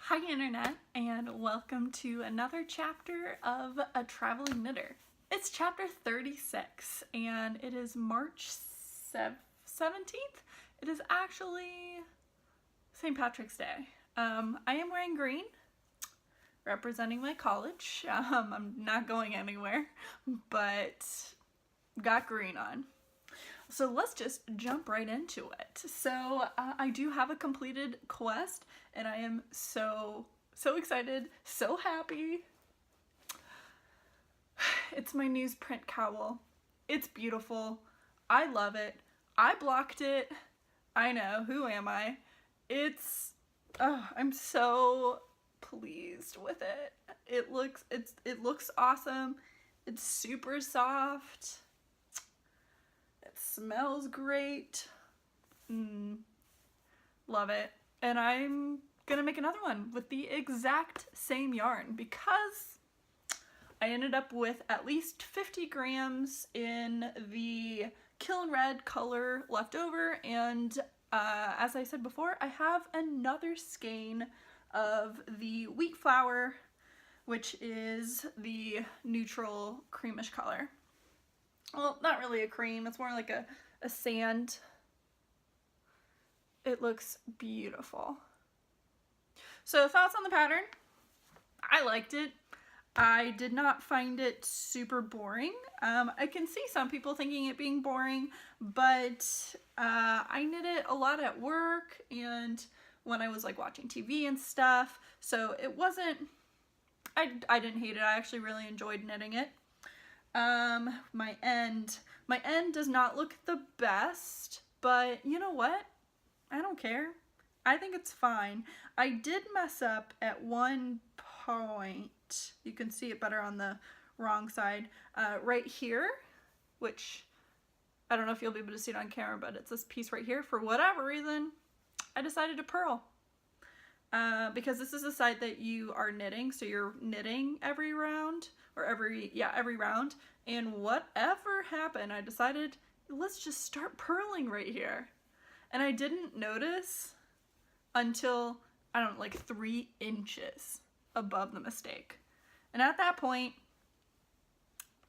Hi Internet, and welcome to another chapter of A Traveling Knitter. It's chapter 36, and it is March 17th. It is actually St. Patrick's Day. I am wearing green, representing my college. I'm not going anywhere, but got green on. So let's just jump right into it. So I do have a completed quest, and I am so excited, so happy. It's my newsprint cowl. It's beautiful. I love it. I blocked it. I know, who am I? I'm so pleased with it. It looks awesome. It's super soft. It smells great. Love it. And I'm gonna make another one with the exact same yarn because I ended up with at least 50 grams in the Kiln Red color left over, and as I said before, I have another skein of the Wheat Flour, which is the neutral creamish color. Well, not really a cream, it's more like a sand. It looks beautiful. So thoughts on the pattern? I liked it. I did not find it super boring. I can see some people thinking it being boring, but I knit it a lot at work and when I was like watching TV and stuff, so it wasn't, I didn't hate it. I actually really enjoyed knitting it. My end does not look the best, but you know what? I don't care. I think it's fine. I did mess up at one point. You can see it better on the wrong side. Right here, which I don't know if you'll be able to see it on camera, but it's this piece right here. For whatever reason, I decided to purl. Because this is the side that you are knitting, so you're knitting every round, or every round, and whatever happened, I decided, let's just start purling right here. And I didn't notice until, I don't know, like 3 inches above the mistake. And at that point,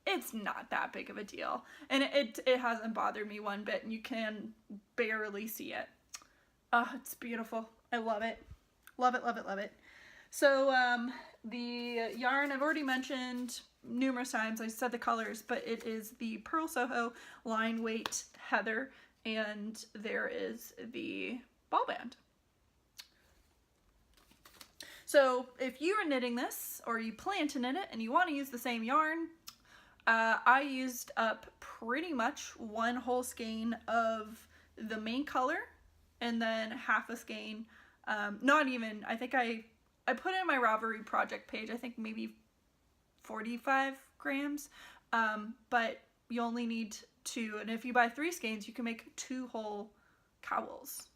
it's not that big of a deal. And it hasn't bothered me one bit, and you can barely see it. Oh, it's beautiful. I love it. Love it, love it, love it. So the yarn I've already mentioned numerous times. I said the colors, but it is the Purl Soho Line Weight Heather, and there is the ball band. So if you are knitting this, or you plan to knit it, and you want to use the same yarn, I used up pretty much one whole skein of the main color, and then half a skein. Not even, I think I put in my Ravelry project page, I think maybe 45 grams, but you only need 2, and if you buy 3 skeins, you can make 2 whole cowls.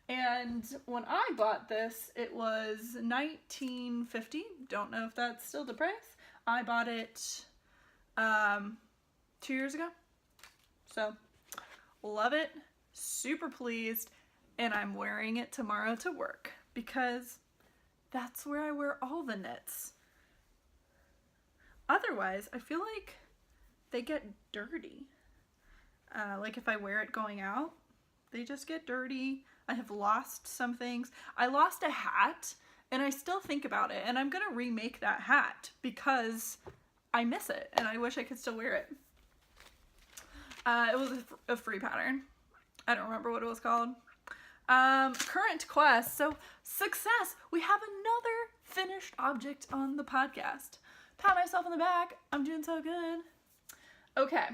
And when I bought this, it was $19.50. Don't know if that's still the price. I bought it 2 years ago. So, love it, super pleased, and I'm wearing it tomorrow to work because that's where I wear all the knits. Otherwise, I feel like they get dirty. Like if I wear it going out, they just get dirty. I have lost some things. I lost a hat, and I still think about it, and I'm gonna remake that hat because I miss it, and I wish I could still wear it. It was a free pattern. I don't remember what it was called. Current quest. So success. We have another finished object on the podcast. Pat myself on the back. I'm doing so good. Okay.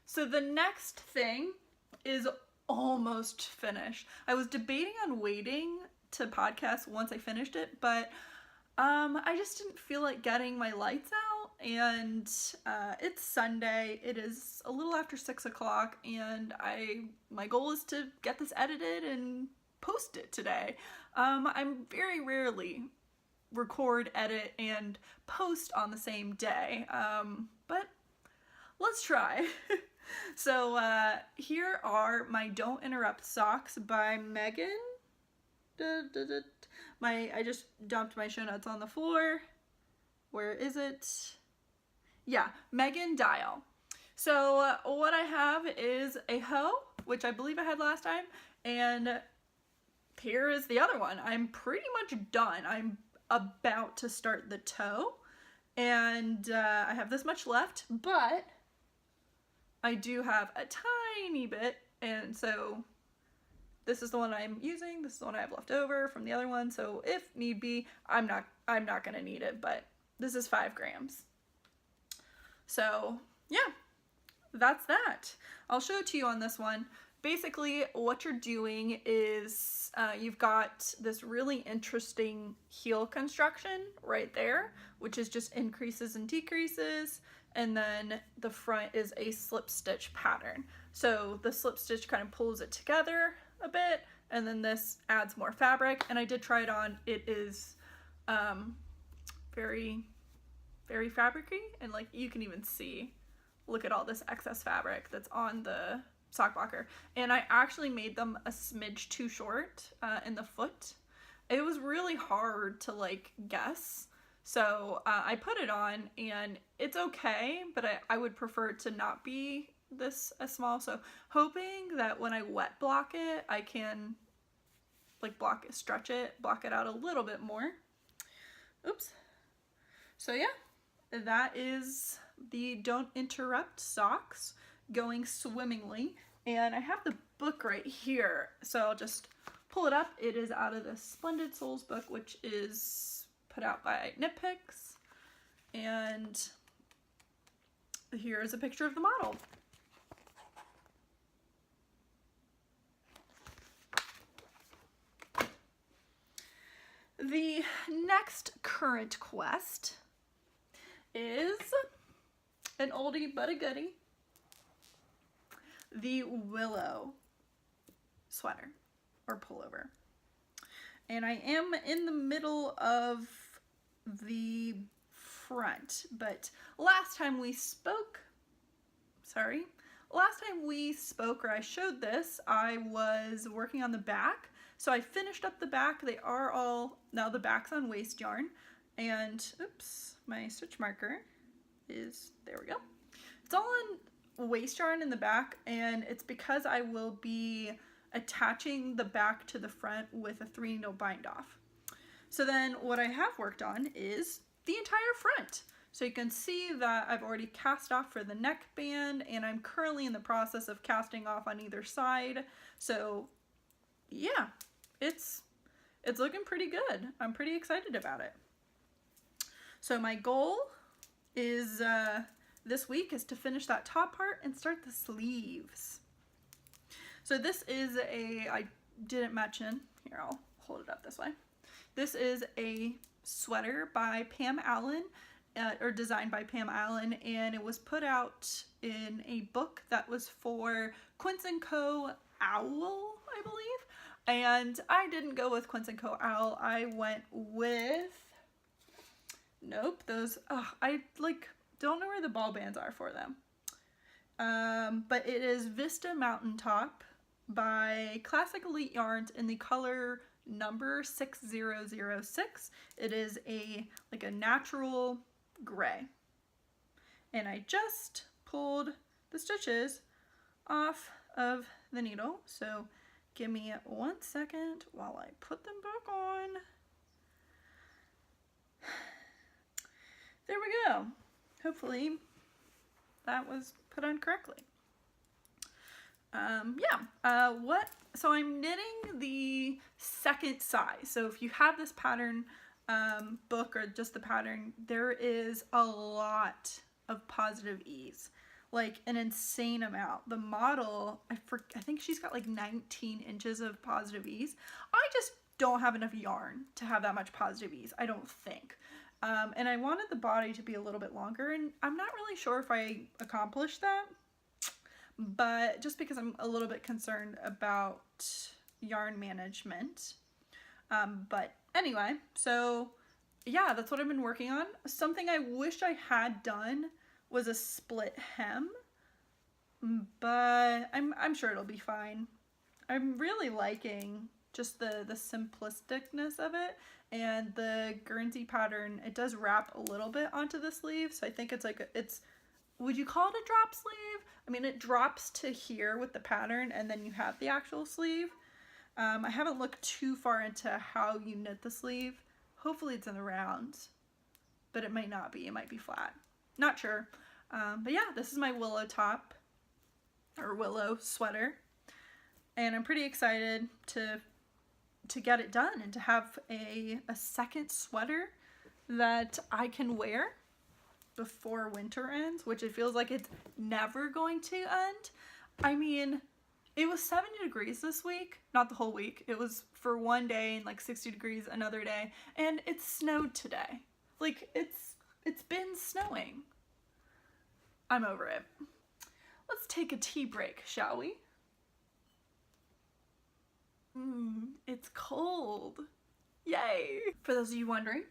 So the next thing is almost finished. I was debating on waiting to podcast once I finished it, but I just didn't feel like getting my lights out, and it's Sunday. It is a little after 6 o'clock, and my goal is to get this edited and post it today. I'm very rarely record, edit, and post on the same day, but let's try. So here are my Don't Interrupt socks by Megan. I just dumped my show notes on the floor. Where is it? Yeah, Megan Dial. So what I have is a hoe, which I believe I had last time, and here is the other one. I'm pretty much done. I'm about to start the toe, and I have this much left, but I do have a tiny bit, and so this is the one I'm using. This is the one I have left over from the other one, so if need be, I'm not gonna need it, but this is 5 grams. So yeah, that's that. I'll show it to you on this one. Basically, what you're doing is you've got this really interesting heel construction right there, which is just increases and decreases, and then the front is a slip stitch pattern. So the slip stitch kind of pulls it together a bit, and then this adds more fabric, and I did try it on. It is very, very fabricy, and like you can even see, look at all this excess fabric that's on the sock blocker. And I actually made them a smidge too short in the foot. It was really hard to like guess. So I put it on and it's okay, but I would prefer it to not be this small. So hoping that when I wet block it, I can like stretch it, block it out a little bit more. Oops. So yeah, that is the Don't Interrupt socks going swimmingly. And I have the book right here, so I'll just pull it up. It is out of the Splendid Souls book, which is put out by Knit Picks. And here's a picture of the model. The next current quest is an oldie but a goodie. The Willow sweater or pullover. And I am in the middle of the front, but last time we spoke, or I showed this, I was working on the back. So I finished up the back. They are all, now the back's on waste yarn. And, oops, my stitch marker is, there we go. It's all on waste yarn in the back, and it's because I will be attaching the back to the front with a 3-needle bind off. So then what I have worked on is the entire front. So you can see that I've already cast off for the neckband, and I'm currently in the process of casting off on either side. So yeah, it's looking pretty good. I'm pretty excited about it. So my goal is this week is to finish that top part and start the sleeves. So this is I didn't mention, here I'll hold it up this way. This is a sweater by Pam Allen, or designed by Pam Allen, and it was put out in a book that was for Quince & Co. Owl, I believe. And I didn't go with Quince & Co. Owl. I went with, nope, those, I like don't know where the ball bands are for them. But it is Vista Mountaintop by Classic Elite Yarns in the color number 6006. It is like a natural gray. And I just pulled the stitches off of the needle. So give me 1 second while I put them back on. There we go. Hopefully that was put on correctly. So I'm knitting the second size. So if you have this pattern book or just the pattern, there is a lot of positive ease, like an insane amount. The model, I think she's got like 19 inches of positive ease. I just don't have enough yarn to have that much positive ease, I don't think. And I wanted the body to be a little bit longer, and I'm not really sure if I accomplished that, but just because I'm a little bit concerned about yarn management. But anyway, so yeah, that's what I've been working on. Something I wish I had done was a split hem, but I'm sure it'll be fine. I'm really liking just the simplisticness of it. And the Guernsey pattern, it does wrap a little bit onto the sleeve, so I think it's like, would you call it a drop sleeve? I mean, it drops to here with the pattern, and then you have the actual sleeve. I haven't looked too far into how you knit the sleeve. Hopefully it's in the rounds, but it might not be. It might be flat. Not sure. But yeah, this is my willow top, or willow sweater, and I'm pretty excited to get it done and to have a second sweater that I can wear before winter ends, which it feels like it's never going to end. I mean, it was 70 degrees this week, not the whole week. It was for one day and like 60 degrees another day, and it snowed today. Like, it's been snowing. I'm over it. Let's take a tea break, shall we? It's cold. Yay! For those of you wondering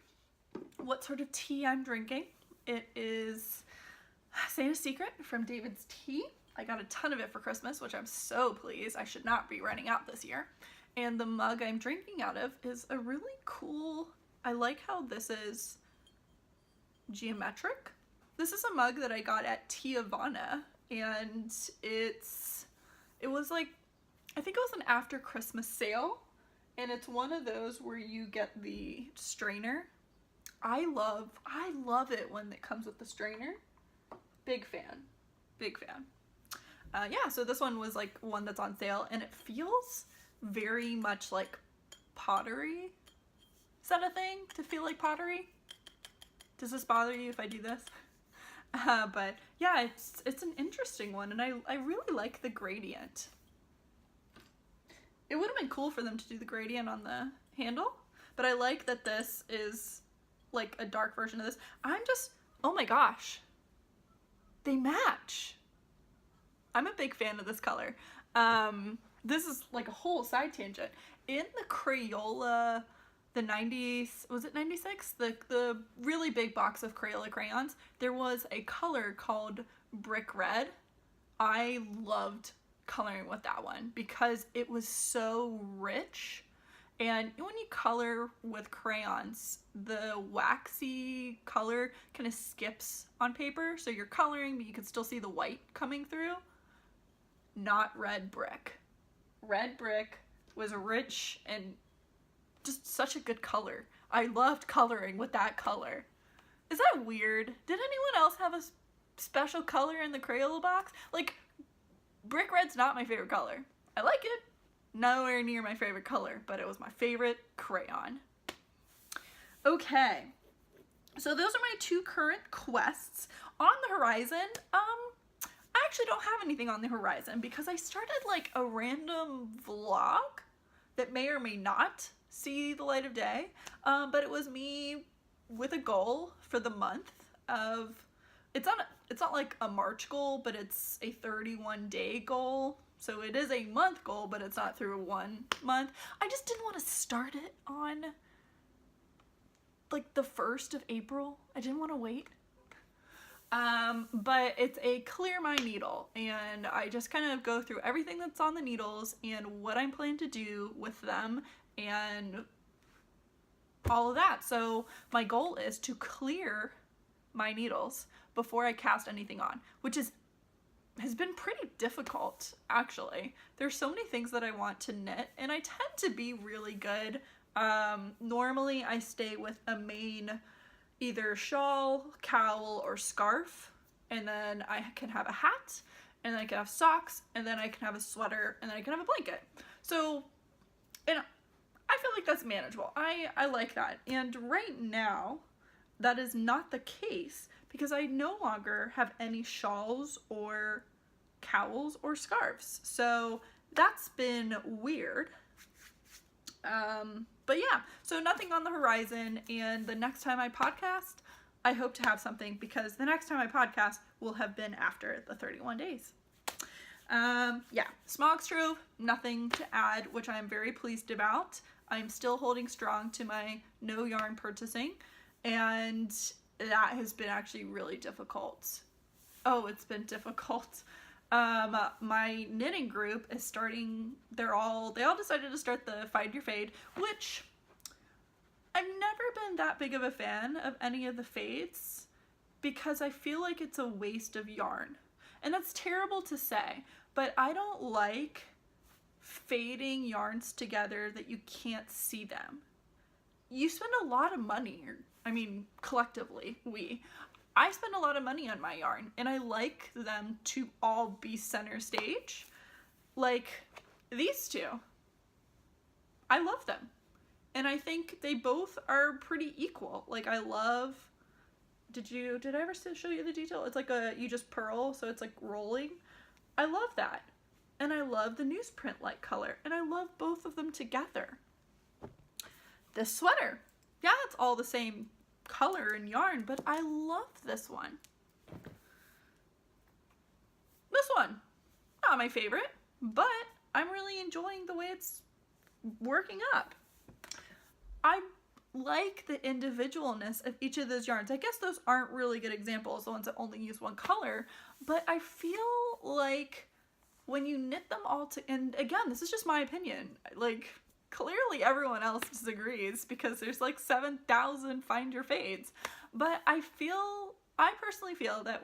what sort of tea I'm drinking, it is Saint Secret from David's Tea. I got a ton of it for Christmas, which I'm so pleased. I should not be running out this year. And the mug I'm drinking out of is a really cool, I like how this is geometric. This is a mug that I got at Teavana, and it was like, I think it was an after Christmas sale, and it's one of those where you get the strainer. I love it when it comes with the strainer. Big fan. Yeah, so this one was like one that's on sale, and it feels very much like pottery. Is that a thing, to feel like pottery? Does this bother you if I do this? But yeah, it's an interesting one, and I really like the gradient. It would have been cool for them to do the gradient on the handle, but I like that this is like a dark version of this. Oh my gosh, they match. I'm a big fan of this color. This is like a whole side tangent. In the Crayola, the 90s, was it 96? The really big box of Crayola crayons, there was a color called Brick Red. I loved coloring with that one because it was so rich, and when you color with crayons, the waxy color kind of skips on paper, so you're coloring but you can still see the white coming through. Not Red Brick. Red Brick was rich and just such a good color. I loved coloring with that color. Is that weird? Did anyone else have a special color in the Crayola box? Like, Brick Red's not my favorite color. I like it. Nowhere near my favorite color, but it was my favorite crayon. Okay, so those are my two current quests. On the horizon, I actually don't have anything on the horizon because I started like a random vlog that may or may not see the light of day, but it was me with a goal for the month of, it's not like a March goal, but it's a 31-day goal. So it is a month goal, but it's not through 1 month. I just didn't want to start it on like the 1st of April. I didn't want to wait. But it's a clear my needle, and I just kind of go through everything that's on the needles and what I'm planning to do with them and all of that. So my goal is to clear my needles before I cast anything on, which has been pretty difficult, actually. There's so many things that I want to knit, and I tend to be really good. Normally I stay with a main either shawl, cowl, or scarf, and then I can have a hat, and then I can have socks, and then I can have a sweater, and then I can have a blanket. So, and I feel like that's manageable. I like that. And right now, that is not the case because I no longer have any shawls or cowls or scarves. So that's been weird. But yeah, so nothing on the horizon, and the next time I podcast, I hope to have something because the next time I podcast will have been after the 31 days. Yeah, Smogstrove, nothing to add, which I'm very pleased about. I'm still holding strong to my no yarn purchasing, and that has been actually really difficult. Oh, it's been difficult. My knitting group is starting, they all decided to start the Find Your Fade, which I've never been that big of a fan of any of the fades because I feel like it's a waste of yarn. And that's terrible to say, but I don't like fading yarns together that you can't see them. You spend a lot of money, collectively, I spend a lot of money on my yarn, and I like them to all be center stage. Like these two. I love them. And I think they both are pretty equal. Like I love, did I ever show you the detail? It's like you just purl, so it's like rolling. I love that. And I love the newsprint light color, and I love both of them together. This sweater, yeah, it's all the same color and yarn, but I love this one. This one, not my favorite, but I'm really enjoying the way it's working up. I like the individualness of each of those yarns. I guess those aren't really good examples, the ones that only use one color, but I feel like when you knit them all and again, this is just my opinion, like clearly everyone else disagrees because there's like 7,000 Find Your Fades, but I personally feel that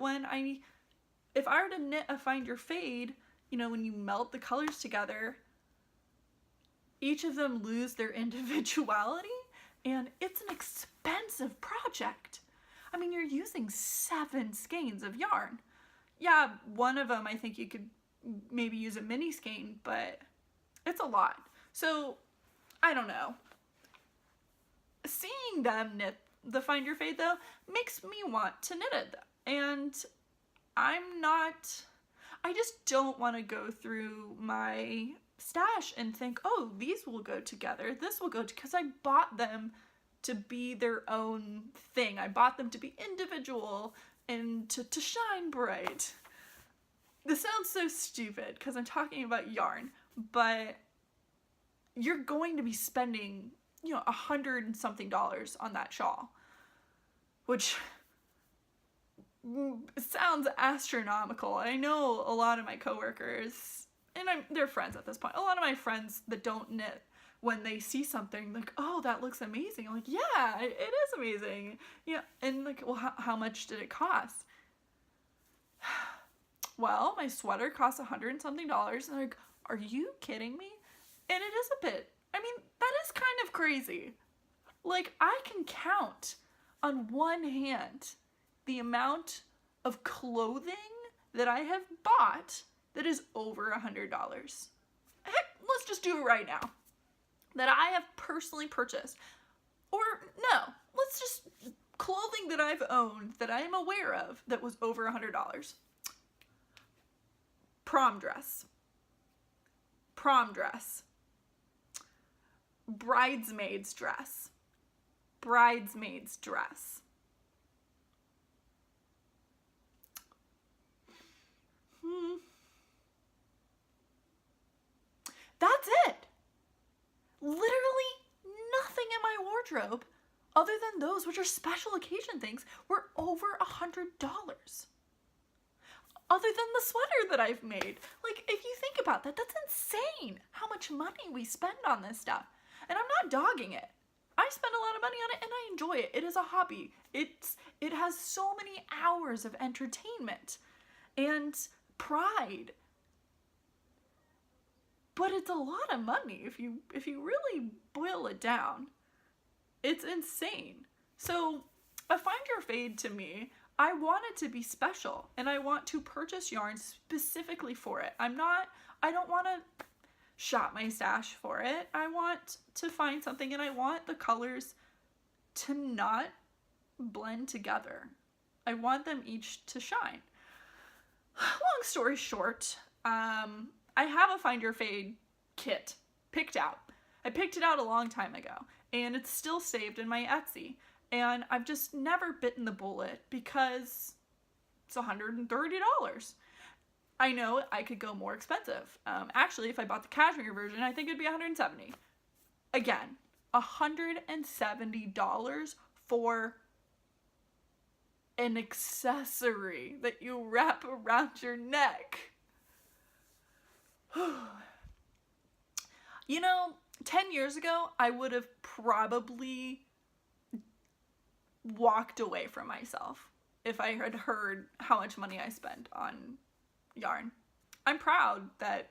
if I were to knit a Find Your Fade, when you melt the colors together, each of them lose their individuality, and it's an expensive project. You're using 7 skeins of yarn. Yeah, one of them I think you could maybe use a mini skein, but it's a lot. So I don't know. Seeing them knit the Find Your Fade though makes me want to knit it, and I just don't want to go through my stash and think, oh, these will go together, this will go, because I bought them to be their own thing. I bought them to be individual and to shine bright. This sounds so stupid because I'm talking about yarn, but you're going to be spending, $100 and something on that shawl, which sounds astronomical. I know a lot of my coworkers, and they're friends at this point, a lot of my friends that don't knit, when they see something like, oh, that looks amazing, I'm like, yeah, it is amazing. Yeah, and like, well, how much did it cost? Well, my sweater costs $100 and something, and they're like, are you kidding me? And it is a bit, that is kind of crazy. Like, I can count on one hand the amount of clothing that I have bought that is over $100. Heck, let's just do it right now. That I have personally purchased. Or, no, let's just, clothing that I've owned that I am aware of that was over $100. Prom dress. Bridesmaid's dress. That's it. Literally nothing in my wardrobe, other than those which are special occasion things, were over $100. Other than the sweater that I've made. Like, if you think about that, that's insane how much money we spend on this stuff. And I'm not dogging it. I spend a lot of money on it and I enjoy it. It is a hobby. It has so many hours of entertainment and pride. But it's a lot of money if you really boil it down. It's insane. So a Find Your Fade, to me, I want it to be special, and I want to purchase yarn specifically for it. I don't want to shop my stash for it. I want to find something, and I want the colors to not blend together. I want them each to shine. Long story short, I have a Find Your Fade kit picked out. I picked it out a long time ago, and it's still saved in my Etsy. And I've just never bitten the bullet because it's $130. I know I could go more expensive. Actually, if I bought the cashmere version, I think it'd be $170. Again, $170 for an accessory that you wrap around your neck. You know, 10 years ago, I would have probably walked away from myself if I had heard how much money I spend on yarn. I'm proud that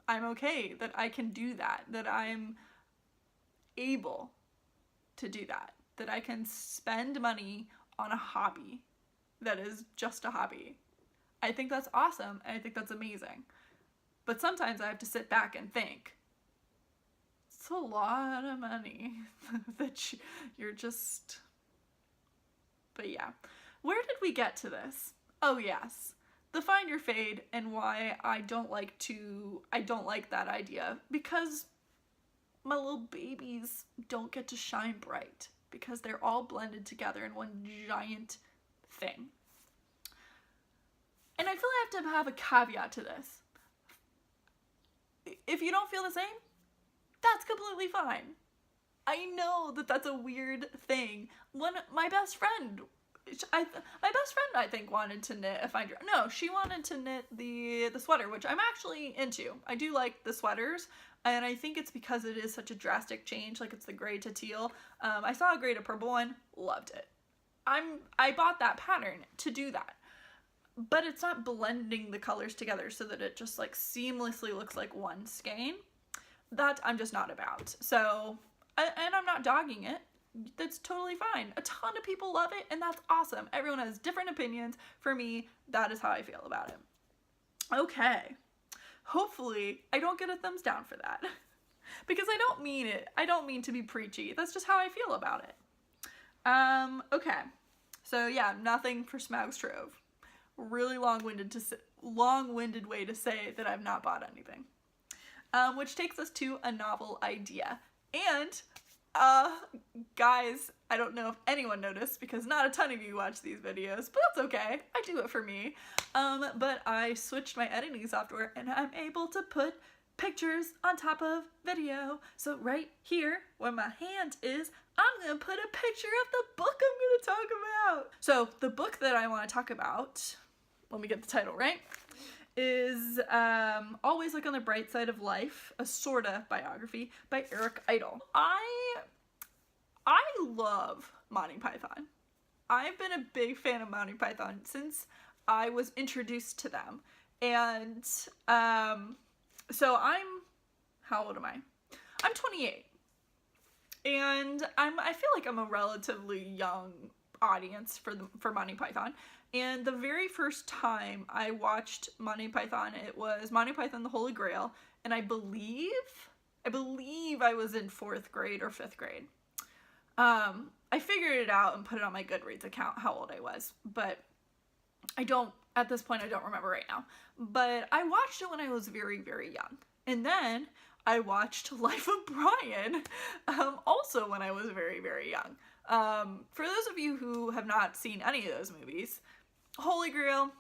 I'm okay, that I can do that, that I'm able to do that, that I can spend money on a hobby that is just a hobby. I think that's awesome, and I think that's amazing. But sometimes I have to sit back and think, it's a lot of money that you're just... But yeah, where did we get to this? Oh yes, the find your fade and why I don't like that idea, because my little babies don't get to shine bright because they're all blended together in one giant thing. And I feel I have to have a caveat to this. If you don't feel the same, that's completely fine. I know that that's a weird thing. My best friend, I think, wanted to knit a find your... No, she wanted to knit the sweater, which I'm actually into. I do like the sweaters, and I think it's because it is such a drastic change. Like, it's the gray to teal. I saw a gray to purple one, loved it. I bought that pattern to do that. But it's not blending the colors together so that it just like seamlessly looks like one skein. That I'm just not about. So, and I'm not dogging it. That's totally fine. A ton of people love it, and that's awesome. Everyone has different opinions. For me, that is how I feel about it. Okay. Hopefully, I don't get a thumbs down for that. Because I don't mean it. I don't mean to be preachy. That's just how I feel about it. Okay. So yeah, nothing for Smaug's Trove. Really long-winded way to say that I've not bought anything. Which takes us to a novel idea. And, guys, I don't know if anyone noticed because not a ton of you watch these videos, but that's okay. I do it for me. But I switched my editing software and I'm able to put pictures on top of video. So right here, where my hand is, I'm gonna put a picture of the book I'm gonna talk about. So the book that I want to talk about, let me get the title right, is Always Look on the Bright Side of Life, a sorta biography by Eric Idle. I love Monty Python. I've been a big fan of Monty Python since I was introduced to them. And so how old am I? I'm 28. And I feel like I'm a relatively young audience for Monty Python. And the very first time I watched Monty Python, it was Monty Python the Holy Grail, and I believe I was in 4th grade or 5th grade. I figured it out and put it on my Goodreads account how old I was, but at this point I don't remember right now. But I watched it when I was very, very young. And then I watched Life of Brian, also when I was very, very young. For those of you who have not seen any of those movies, Holy Grail,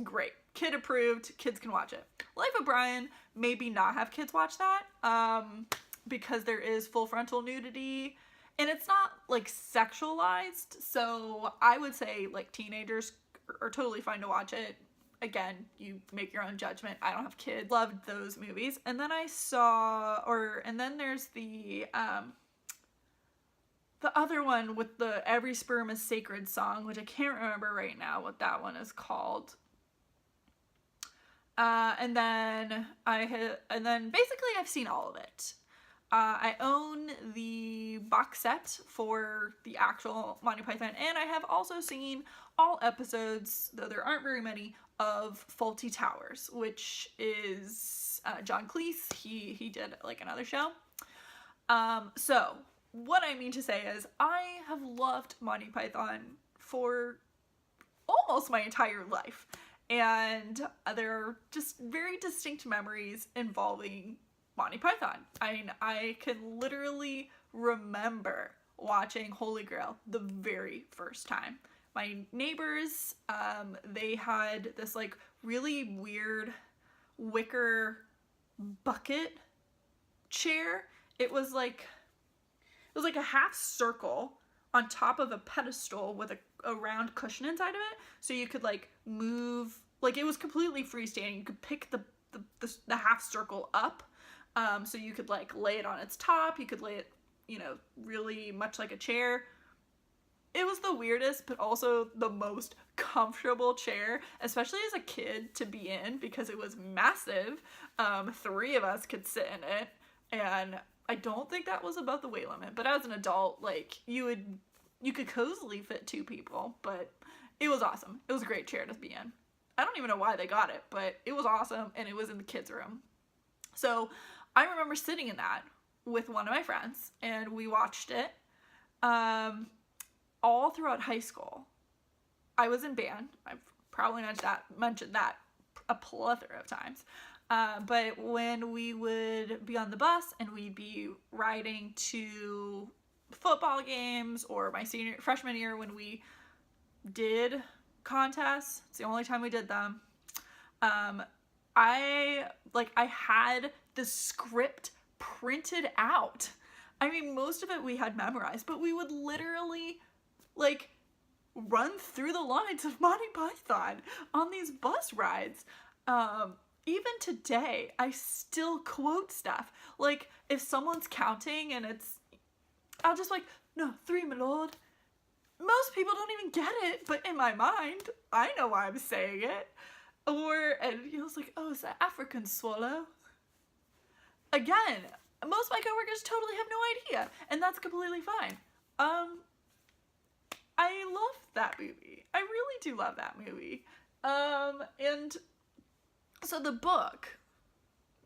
great. Kid approved, kids can watch it. Life of Brian, maybe not have kids watch that, because there is full frontal nudity, and it's not, like, sexualized, so I would say, like, teenagers are totally fine to watch it. Again, you make your own judgment. I don't have kids. Loved those movies. And then and then there's the other one with the Every Sperm is Sacred song, which I can't remember right now what that one is called. And then basically I've seen all of it. I own the box set for the actual Monty Python, and I have also seen all episodes, though there aren't very many, of Fawlty Towers, which is John Cleese. He did like another show. So what I mean to say is I have loved Monty Python for almost my entire life, and there are just very distinct memories involving Monty Python. I can literally remember watching Holy Grail the very first time. My neighbors, they had this like really weird wicker bucket chair. It was like a half circle on top of a pedestal with a round cushion inside of it, so you could like move, like it was completely freestanding. You could pick the half circle up. So you could like lay it on its top. You could lay it, you know, really much like a chair. It was the weirdest, but also the most comfortable chair, especially as a kid to be in, because it was massive. 3 of us could sit in it, and I don't think that was above the weight limit, but as an adult, like, you could cozily fit 2 people, but it was awesome. It was a great chair to be in. I don't even know why they got it, but it was awesome, and it was in the kids' room. So I remember sitting in that with one of my friends, and we watched it. All throughout high school. I was in band. I've probably mentioned that a plethora of times. But when we would be on the bus and we'd be riding to football games, or my freshman year when we did contests, it's the only time we did them, I had the script printed out. I mean, most of it we had memorized, but we would literally like run through the lines of Monty Python on these bus rides. Even today, I still quote stuff. Like, if someone's counting and I'll just like, no, 3, my lord. Most people don't even get it, but in my mind, I know why I'm saying it. And he was like, oh, it's that African swallow. Again, most of my coworkers totally have no idea, and that's completely fine. I love that movie. I really do love that movie. And so the book,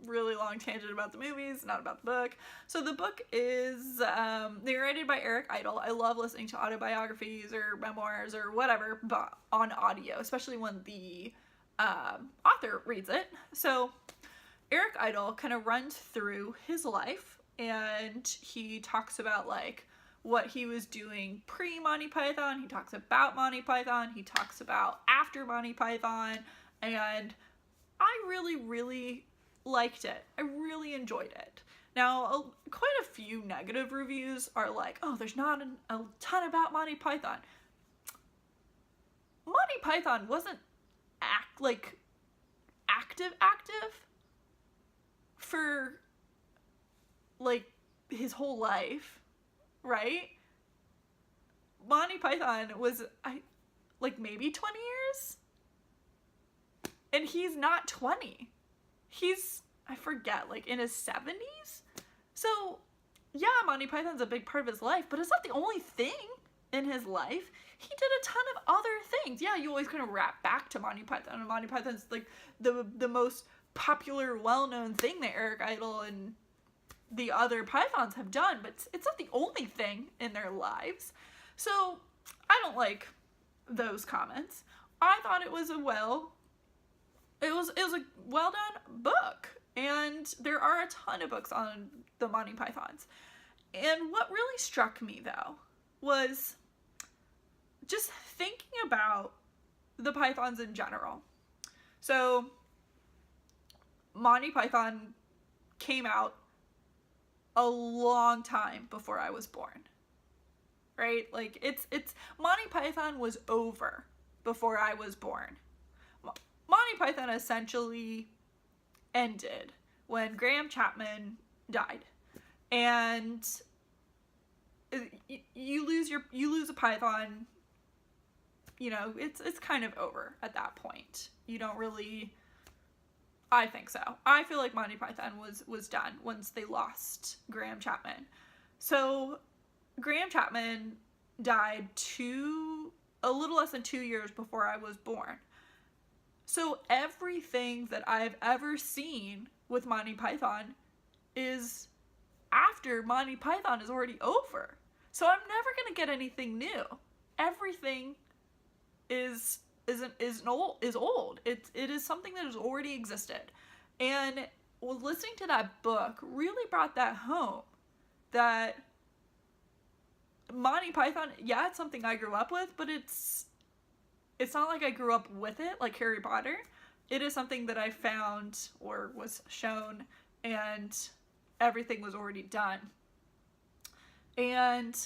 really long tangent about the movies, not about the book. So the book is narrated by Eric Idle. I love listening to autobiographies or memoirs or whatever, but on audio, especially when the author reads it. So Eric Idle kind of runs through his life, and he talks about like what he was doing pre-Monty Python. He talks about Monty Python. He talks about after Monty Python. And I really, really liked it. I really enjoyed it. Now, quite a few negative reviews are like, oh, there's not a ton about Monty Python. Monty Python wasn't active for like his whole life. Right? Monty Python was, maybe 20 years? And he's not 20. He's, I forget, like in his 70s? So, yeah, Monty Python's a big part of his life, but it's not the only thing in his life. He did a ton of other things. Yeah, you always kind of wrap back to Monty Python, and Monty Python's like the most popular, well-known thing that Eric Idle and the other Pythons have done, but it's not the only thing in their lives. So I don't like those comments. I thought it was a well done book, and there are a ton of books on the Monty Pythons. And what really struck me though was just thinking about the Pythons in general. So Monty Python came out a long time before I was born, right? Like it's Monty Python was over before I was born. Monty Python essentially ended when Graham Chapman died, and you lose a Python. You know, it's kind of over at that point. You don't really. I think so. I feel like Monty Python was done once they lost Graham Chapman. So Graham Chapman died a little less than 2 years before I was born. So everything that I've ever seen with Monty Python is after Monty Python is already over. So I'm never going to get anything new. Everything is old. It is something that has already existed. And listening to that book really brought that home, that Monty Python, yeah, it's something I grew up with, but it's not like I grew up with it like Harry Potter. It is something that I found or was shown, and everything was already done. And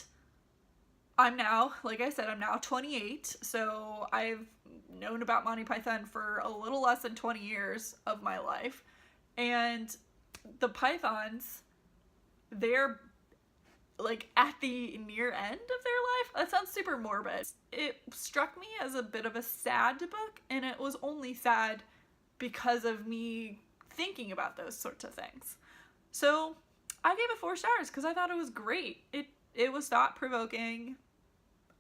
I'm now, like I said, I'm now 28, so I've known about Monty Python for a little less than 20 years of my life. And the pythons, they're like at the near end of their life. That sounds super morbid. It struck me as a bit of a sad book, and it was only sad because of me thinking about those sorts of things. So I gave it 4 stars because I thought it was great. It was thought-provoking.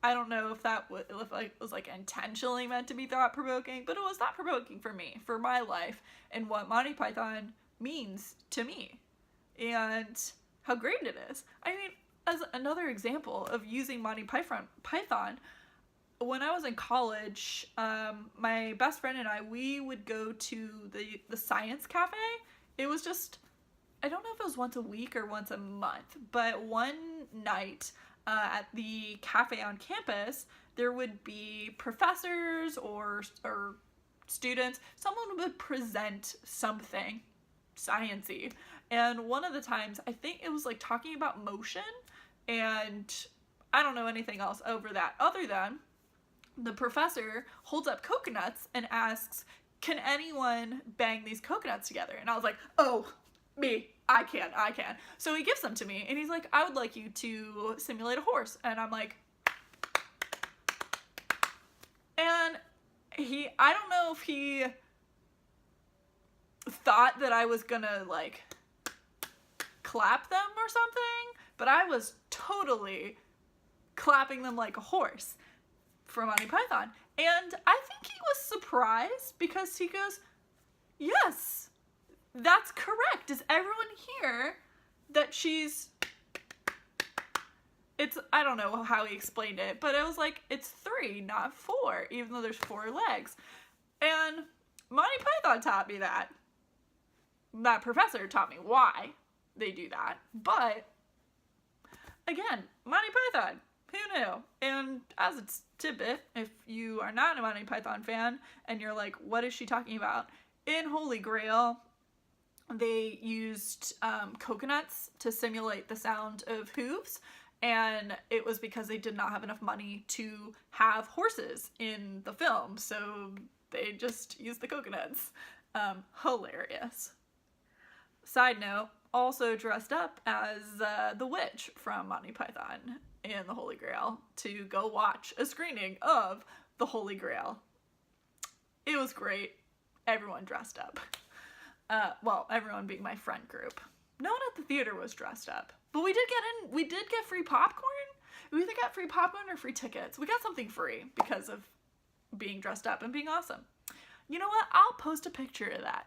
I don't know if that was like intentionally meant to be thought-provoking, but it was thought-provoking for me, for my life, and what Monty Python means to me, and how great it is. I mean, as another example of using Monty Python, when I was in college, my best friend and I, we would go to the science cafe. It was just, I don't know if it was once a week or once a month, but one night at the cafe on campus, there would be professors or students, someone would present something science-y. And one of the times, I think it was like talking about motion, and I don't know anything else over that other than the professor holds up coconuts and asks, can anyone bang these coconuts together? And I was like, oh, me, I can. So he gives them to me, and he's like, I would like you to simulate a horse. And I'm like, and I don't know if he thought that I was gonna like clap them or something, but I was totally clapping them like a horse for Monty Python. And I think he was surprised because he goes, yes, that's correct. Does everyone hear that I don't know how he explained it, but it was like, it's 3, not 4, even though there's 4 legs. And Monty Python taught me that. That professor taught me why they do that. But again, Monty Python, who knew? And as a tidbit, if you are not a Monty Python fan and you're like, what is she talking about? In Holy Grail, they used coconuts to simulate the sound of hooves, and it was because they did not have enough money to have horses in the film, so they just used the coconuts. Hilarious. Side note, also dressed up as the witch from Monty Python and the Holy Grail to go watch a screening of the Holy Grail. It was great. Everyone dressed up. Well, everyone being my friend group. No one at the theater was dressed up. But we did get free popcorn. We either got free popcorn or free tickets. We got something free because of being dressed up and being awesome. You know what? I'll post a picture of that.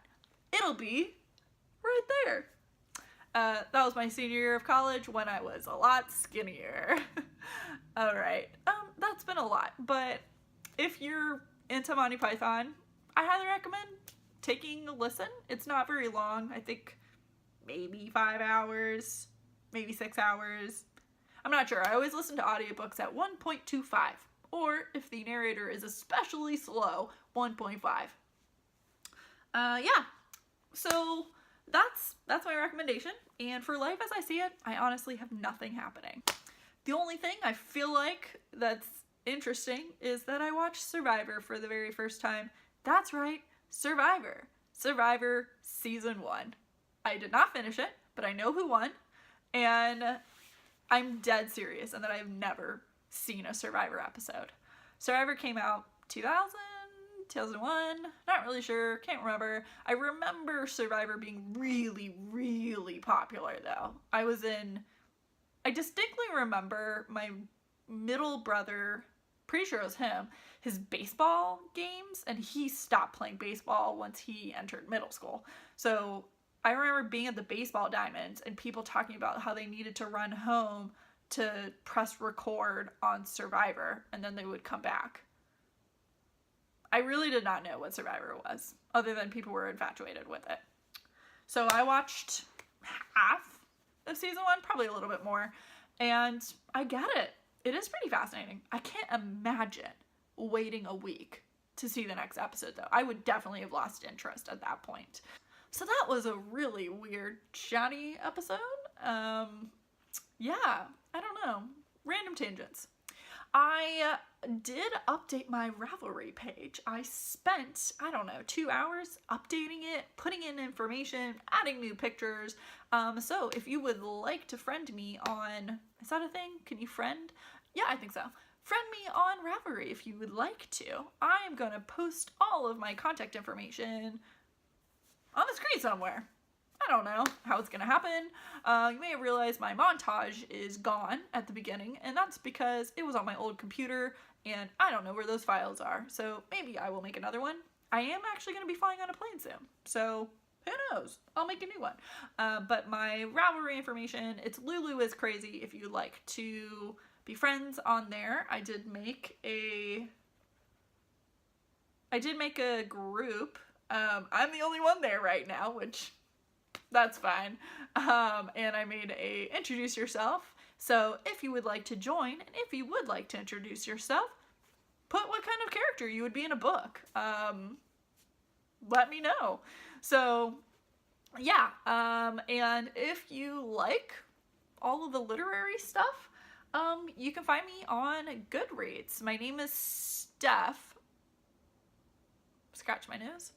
It'll be right there. That was my senior year of college when I was a lot skinnier. Alright, that's been a lot, but if you're into Monty Python, I highly recommend taking a listen. It's not very long. I think maybe 5 hours, maybe 6 hours. I'm not sure. I always listen to audiobooks at 1.25, or if the narrator is especially slow, 1.5. Yeah, so that's my recommendation, and for Life as I See It, I honestly have nothing happening. The only thing I feel like that's interesting is that I watched Survivor for the very first time. That's right, Survivor. Survivor Season 1. I did not finish it, but I know who won, and I'm dead serious in that I've never seen a Survivor episode. Survivor came out 2001, not really sure, can't remember. I remember Survivor being really, really popular though. I distinctly remember my middle brother, pretty sure it was him, his baseball games, and he stopped playing baseball once he entered middle school. So I remember being at the baseball diamonds and people talking about how they needed to run home to press record on Survivor, and then they would come back. I really did not know what Survivor was, other than people were infatuated with it. So I watched half of season 1, probably a little bit more, and I get it. It is pretty fascinating. I can't imagine waiting a week to see the next episode, though. I would definitely have lost interest at that point. So that was a really weird, chatty episode. Yeah, I don't know. Random tangents. I did update my Ravelry page. I spent, I don't know, 2 hours updating it, putting in information, adding new pictures. So if you would like to friend me on, is that a thing? Can you friend? Yeah, I think so. Friend me on Ravelry if you would like to. I am going to post all of my contact information on the screen somewhere. I don't know how it's going to happen. You may have realized my montage is gone at the beginning, and that's because it was on my old computer, and I don't know where those files are, so maybe I will make another one. I am actually going to be flying on a plane soon, so who knows? I'll make a new one. But my Ravelry information, it's Lulu is Crazy if you'd like to be friends on there. I did make a group. I'm the only one there right now, which... that's fine. And I made a introduce yourself. So if you would like to join, and if you would like to introduce yourself, put what kind of character you would be in a book. Let me know. So yeah, and if you like all of the literary stuff, you can find me on Goodreads. My name is Steph. Scratch my nose.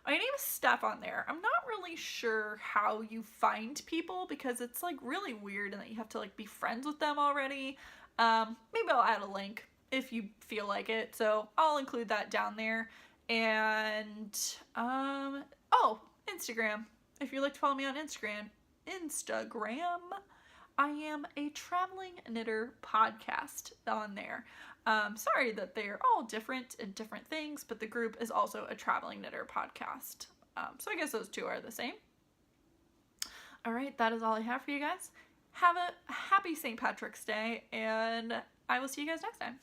My name is Steph on there. I'm not really sure how you find people because it's like really weird and that you have to like be friends with them already. Maybe I'll add a link if you feel like it. So I'll include that down there. And, oh, Instagram. If you'd like to follow me on Instagram, I am a Traveling Knitter podcast on there. Sorry that they're all different and different things, but the group is also a Traveling Knitter podcast. So I guess those two are the same. All right, that is all I have for you guys. Have a happy St. Patrick's Day, and I will see you guys next time.